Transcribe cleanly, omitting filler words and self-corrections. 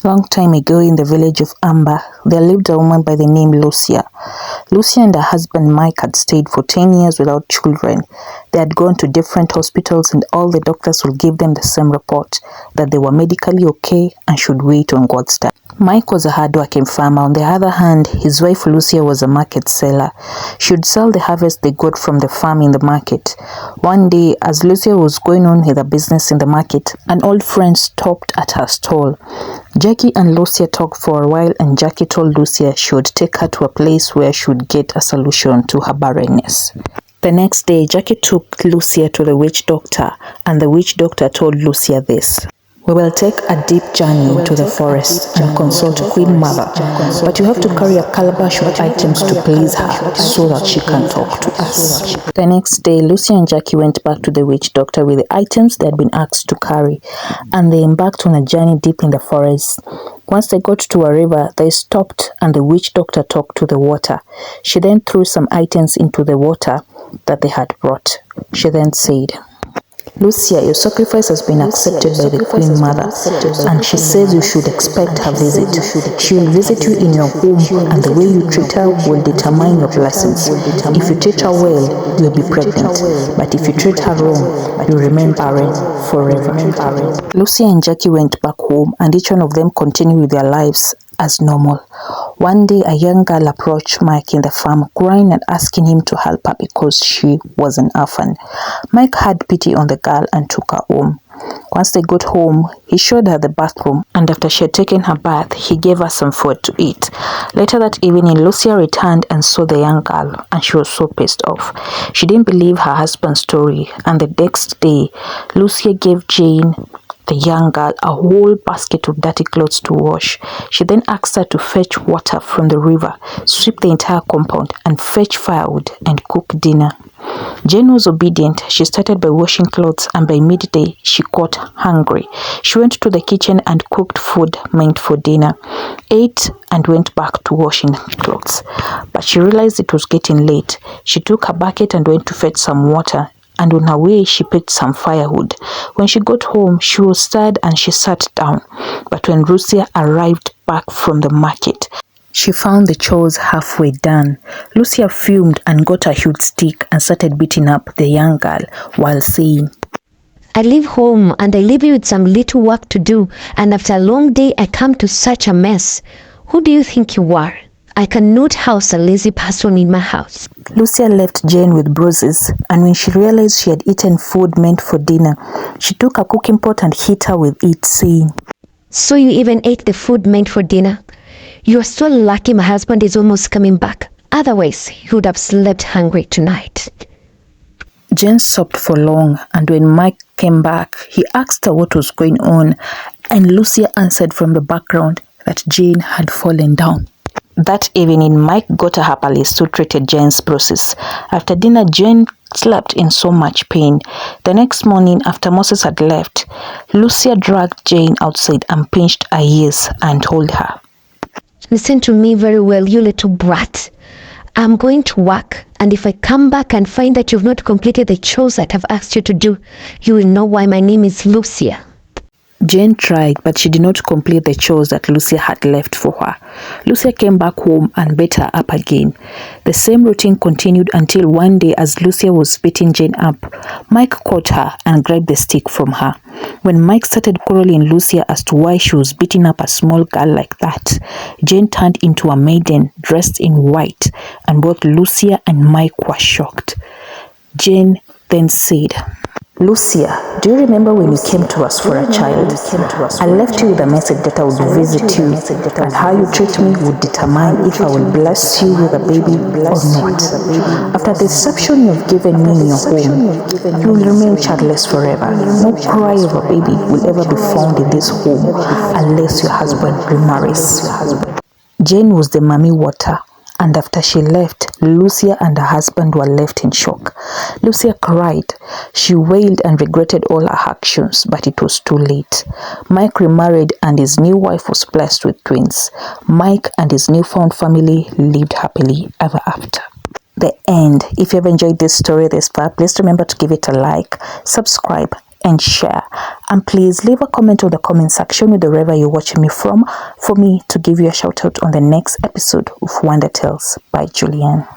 Long time ago in the village of Amber, there lived a woman by the name Lucia. Lucia and her husband Mike had stayed for 10 years without children. They had gone to different hospitals and all the doctors would give them the same report, that they were medically okay and should wait on God's time. Mike was a hard-working farmer. On the other hand, his wife Lucia was a market seller. She would sell the harvest they got from the farm in the market. One day, as Lucia was going on with her business in the market, an old friend stopped at her stall. Jackie and Lucia talked for a while and Jackie told Lucia she would take her to a place where she would get a solution to her barrenness. The next day, Jackie took Lucia to the witch doctor and the witch doctor told Lucia this. We will take a deep journey into the forest and consult Queen Mother, but you have to carry a calabash of items to please her so that she can talk to us. The next day, Lucy and Jackie went back to the witch doctor with the items they had been asked to carry, and they embarked on a journey deep in the forest. Once they got to a river, they stopped and the witch doctor talked to the water. She then threw some items into the water that they had brought. She then said, Lucia, your sacrifice has been accepted by the Queen Mother, and she says you should expect her visit. She will visit you in your home, and the way you treat her will determine your blessings. If you treat her well, you'll be pregnant, but if you treat her wrong, you'll remain barren forever. Lucia and Jackie went back home, and each one of them continued with their lives as normal. One day, a young girl approached Mike in the farm, crying and asking him to help her because she was an orphan. Mike had pity on the girl and took her home. Once they got home, he showed her the bathroom, and after she had taken her bath, he gave her some food to eat. Later that evening, Lucia returned and saw the young girl, and she was so pissed off. She didn't believe her husband's story, and the next day, Lucia gave Jane, the young girl, a whole basket of dirty clothes to wash. She then asked her to fetch water from the river, sweep the entire compound, and fetch firewood and cook dinner. Jane was obedient. She started by washing clothes, and by midday, she got hungry. She went to the kitchen and cooked food meant for dinner, ate, and went back to washing clothes. But she realized it was getting late. She took her bucket and went to fetch some water, and on her way she picked some firewood. When she got home, she was tired and she sat down. But when Lucia arrived back from the market, she found the chores halfway done. Lucia fumed and got a huge stick and started beating up the young girl while saying, I leave home and I leave you with some little work to do, and after a long day I come to such a mess. Who do you think you are? I cannot house a lazy person in my house. Lucia left Jane with bruises, and when she realized she had eaten food meant for dinner, she took a cooking pot and hit her with it, saying, So you even ate the food meant for dinner? You're so lucky my husband is almost coming back. Otherwise, he would have slept hungry tonight. Jane sobbed for long, and when Mike came back, he asked her what was going on, and Lucia answered from the background that Jane had fallen down. That evening, Mike got a herbalist who treated Jane's bruises. After dinner, Jane slept in so much pain. The next morning, after Moses had left, Lucia dragged Jane outside and pinched her ears and told her, Listen to me very well, you little brat. I'm going to work, and if I come back and find that you've not completed the chores that I've asked you to do, you will know why my name is Lucia. Jane tried, but she did not complete the chores that Lucia had left for her. Lucia came back home and beat her up again. The same routine continued until one day, as Lucia was beating Jane up, Mike caught her and grabbed the stick from her. When Mike started quarreling Lucia as to why she was beating up a small girl like that, Jane turned into a maiden dressed in white, and both Lucia and Mike were shocked. Jane then said, Lucia, do you remember when you came to us for a child? I left you with a message that I would visit you, and how you treat me would determine if I will bless you with a baby or not. After the reception you've given me in your home, you will remain childless forever. No cry of a baby will ever be found in this home unless your husband remarries. Jane was the Mami water, and after she left, Lucia and her husband were left in shock. Lucia cried. She wailed and regretted all her actions, but it was too late. Mike remarried and his new wife was blessed with twins. Mike and his newfound family lived happily ever after. The end. If you have enjoyed this story this far, please remember to give it a like, subscribe, and share. And please leave a comment on the comment section with wherever you're watching me from for me to give you a shout out on the next episode of Wonder Tales by Julianne.